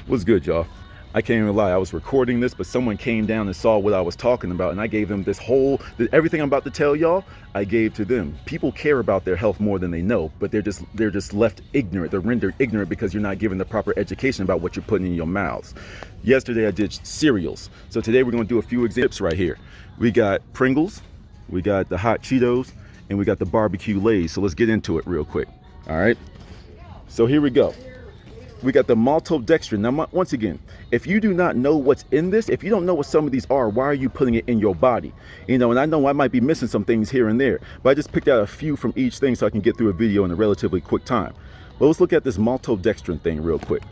What's good, y'all? I can't even lie, I was recording this, but someone came down and saw what I was talking about, and I gave them everything I'm about to tell y'all, I gave to them. People care about their health more than they know, but they're just left ignorant. They're rendered ignorant because you're not given the proper education about what you're putting in your mouths. Yesterday I did cereals, so today we're gonna do a few examples right here. We got Pringles, we got the hot Cheetos, and we got the barbecue Lay's. So let's get into it real quick. All right, so here we go. We got the maltodextrin. Now, once again, if you do not know what's in this, if you don't know what some of these are, why are you putting it in your body? You know, and I know I might be missing some things here and there, but I just picked out a few from each thing so I can get through a video in a relatively quick time. But let's look at this maltodextrin thing real quick.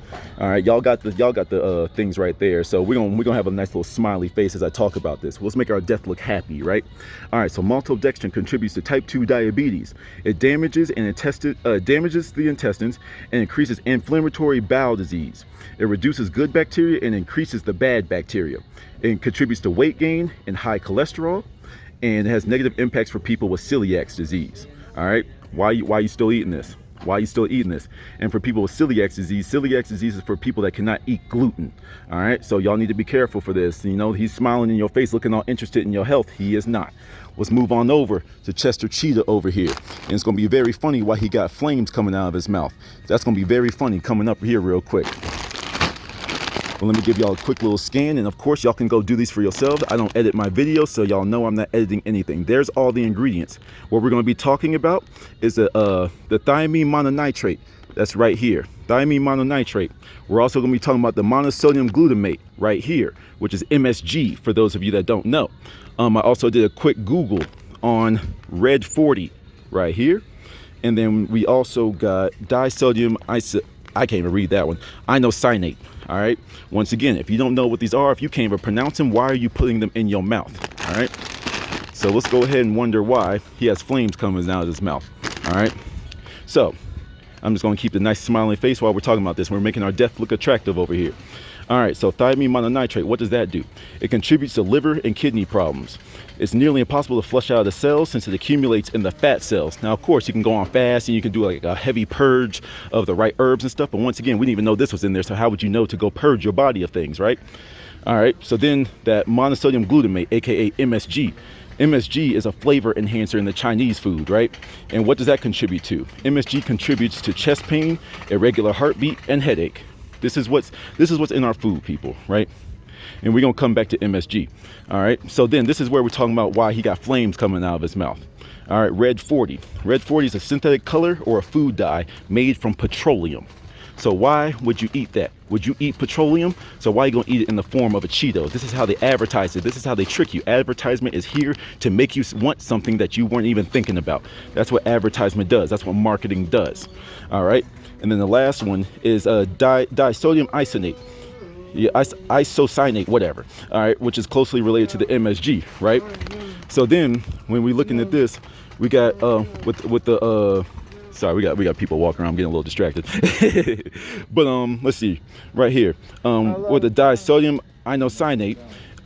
All right, y'all got the things right there. So we're gonna have a nice little smiley face as I talk about this. Let's make our death look happy, right? All right, so maltodextrin contributes to type 2 diabetes. It damages the intestines and increases inflammatory bowel disease. It reduces good bacteria and increases the bad bacteria. It contributes to weight gain and high cholesterol, and it has negative impacts for people with celiac disease. All right, why you still eating this? Why are you still eating this? And for people with celiac disease is for people that cannot eat gluten. All right, so y'all need to be careful for this. You know, he's smiling in your face, looking all interested in your health. He is not. Let's move on over to Chester Cheetah over here. And it's gonna be very funny why he got flames coming out of his mouth. That's gonna be very funny coming up here real quick. Well, let me give y'all a quick little scan, and of course y'all can go do these for yourselves. I don't edit my videos, so y'all know I'm not editing anything. There's all the ingredients. What we're going to be talking about is the thiamine mononitrate. That's right here, thiamine mononitrate. We're also going to be talking about the monosodium glutamate right here, which is MSG for those of you that don't know. I also did a quick Google on Red 40 right here, and then we also got disodium I can't even read that one. Inosonate. All right. Once again, if you don't know what these are, if you can't even pronounce them, why are you putting them in your mouth? All right. So let's go ahead and wonder why he has flames coming out of his mouth. All right. So I'm just going to keep the nice smiling face while we're talking about this. We're making our death look attractive over here. All right. So thiamine mononitrate, what does that do? It contributes to liver and kidney problems. It's nearly impossible to flush out the cells since it accumulates in the fat cells. Now, of course, you can go on fast and you can do like a heavy purge of the right herbs and stuff. But once again, we didn't even know this was in there. So how would you know to go purge your body of things, right? All right. So then that monosodium glutamate, aka MSG. MSG is a flavor enhancer in the Chinese food, right? And what does that contribute to? MSG contributes to chest pain, irregular heartbeat, and headache. This is what's in our food, people, right? And we're going to come back to MSG. All right. So then this is where we're talking about why he got flames coming out of his mouth. All right. Red 40. Red 40 is a synthetic color or a food dye made from petroleum. So why would you eat that? Would you eat petroleum? So why are you going to eat it in the form of a Cheetos? This is how they advertise it. This is how they trick you. Advertisement is here to make you want something that you weren't even thinking about. That's what advertisement does. That's what marketing does. All right. And then the last one is disodium isonate. Yeah, isocyanate, whatever. All right, which is closely related to the MSG, right? So then when we're looking at this, we got sorry, we got people walking around. I'm getting a little distracted. But let's see right here with the disodium inosonate.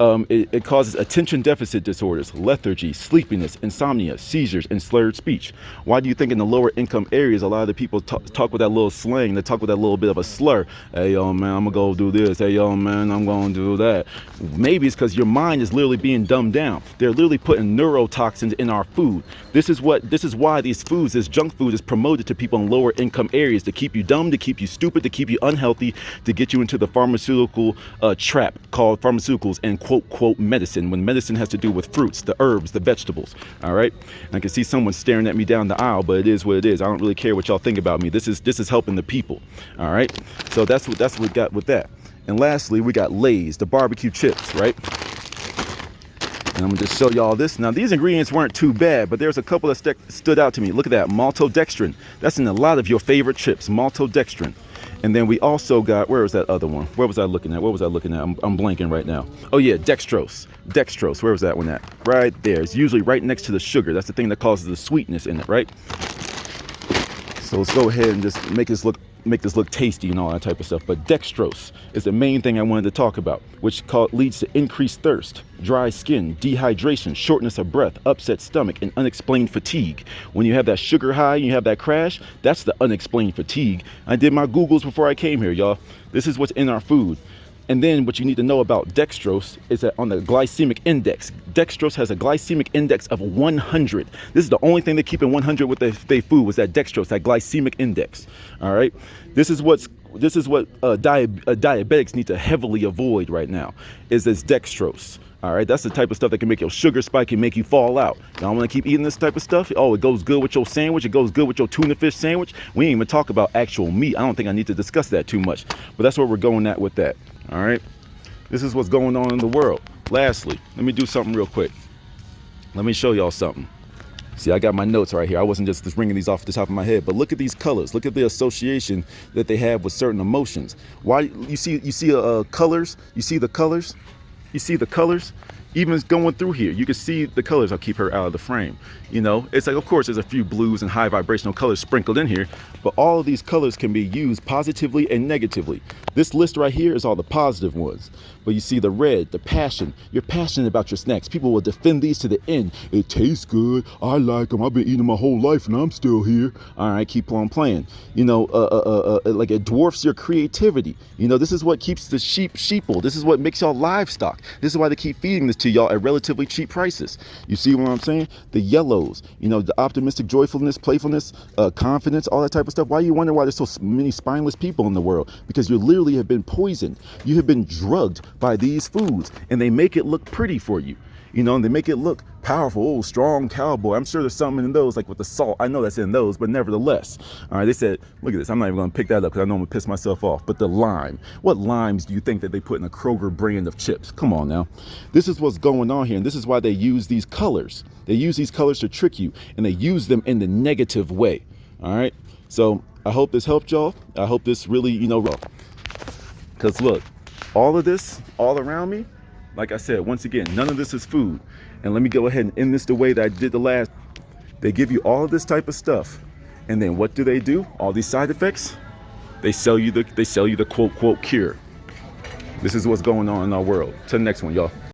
It causes attention deficit disorders, lethargy, sleepiness, insomnia, seizures, and slurred speech. Why do you think in the lower income areas a lot of the people talk with that little slang? They talk with that little bit of a slur. Hey, yo, man, I'm gonna go do this. Hey, yo, man, I'm gonna do that. Maybe it's because your mind is literally being dumbed down. They're literally putting neurotoxins in our food. This is why these foods, this junk food, is promoted to people in lower income areas to keep you dumb, to keep you stupid, to keep you unhealthy, to get you into the pharmaceutical trap called pharmaceuticals and quote medicine, when medicine has to do with fruits, the herbs, the vegetables. All right. And I can see someone staring at me down the aisle, but it is what it is. I don't really care what y'all think about me. This is helping the people. All right. So that's what we got with that. And lastly, we got Lay's, the barbecue chips, right? And I'm gonna just show y'all this. Now, these ingredients weren't too bad, but there's a couple that stood out to me. Look at that, maltodextrin. That's in a lot of your favorite chips, maltodextrin. And then we also got, where was that other one? Where was I looking at? I'm blanking right now. Oh yeah, dextrose. Dextrose, where was that one at? Right there. It's usually right next to the sugar. That's the thing that causes the sweetness in it, right? So let's go ahead and just make this look make this look tasty and all that type of stuff. But dextrose is the main thing I wanted to talk about, which leads to increased thirst, dry skin, dehydration, shortness of breath, upset stomach, and unexplained fatigue. When you have that sugar high and you have that crash, that's the unexplained fatigue. I did my Googles before I came here, y'all. This is what's in our food. And then what you need to know about dextrose is that on the glycemic index, dextrose has a glycemic index of 100. This is the only thing they keep in 100 with their food, was that dextrose, that glycemic index. All right. This is what diabetics need to heavily avoid right now, is this dextrose. All right, that's the type of stuff that can make your sugar spike and make you fall out. Y'all want to keep eating this type of stuff? Oh, it goes good with your sandwich. It goes good with your tuna fish sandwich. We ain't even talk about actual meat. I don't think I need to discuss that too much, but that's where we're going at with that. All right, this is what's going on in the world. Lastly, let me do something real quick. Let me show y'all something. See, I got my notes right here. I wasn't just ringing these off the top of my head, but look at these colors. Look at the association that they have with certain emotions. Why you see colors? You see the colors? You see the colors? Even going through here, you can see the colors. I'll keep her out of the frame. You know, it's like, of course, there's a few blues and high vibrational colors sprinkled in here, but all of these colors can be used positively and negatively. This list right here is all the positive ones. But you see the red, the passion. You're passionate about your snacks. People will defend these to the end. It tastes good. I like them. I've been eating them my whole life and I'm still here. All right, keep on playing. You know, like it dwarfs your creativity. You know, this is what keeps the sheeple. This is what makes y'all livestock. This is why they keep feeding this to y'all at relatively cheap prices. You see what I'm saying? The yellows, you know, the optimistic joyfulness, playfulness, confidence, all that type of stuff. Why you wonder why there's so many spineless people in the world? Because you literally have been poisoned. You have been drugged by these foods, and they make it look pretty for you. You know, and they make it look powerful. Oh, strong cowboy. I'm sure there's something in those, like with the salt. I know that's in those, but nevertheless. All right, they said, look at this. I'm not even going to pick that up because I know I'm going to piss myself off. But the lime. What limes do you think that they put in a Kroger brand of chips? Come on now. This is what's going on here, and this is why they use these colors. They use these colors to trick you, and they use them in the negative way. All right? So I hope this helped y'all. I hope this really, you know, because look, all of this, all around me, like I said, once again, none of this is food. And let me go ahead and end this the way that I did the last. They give you all of this type of stuff. And then what do? All these side effects? They sell you the quote, quote, cure. This is what's going on in our world. Till the next one, y'all.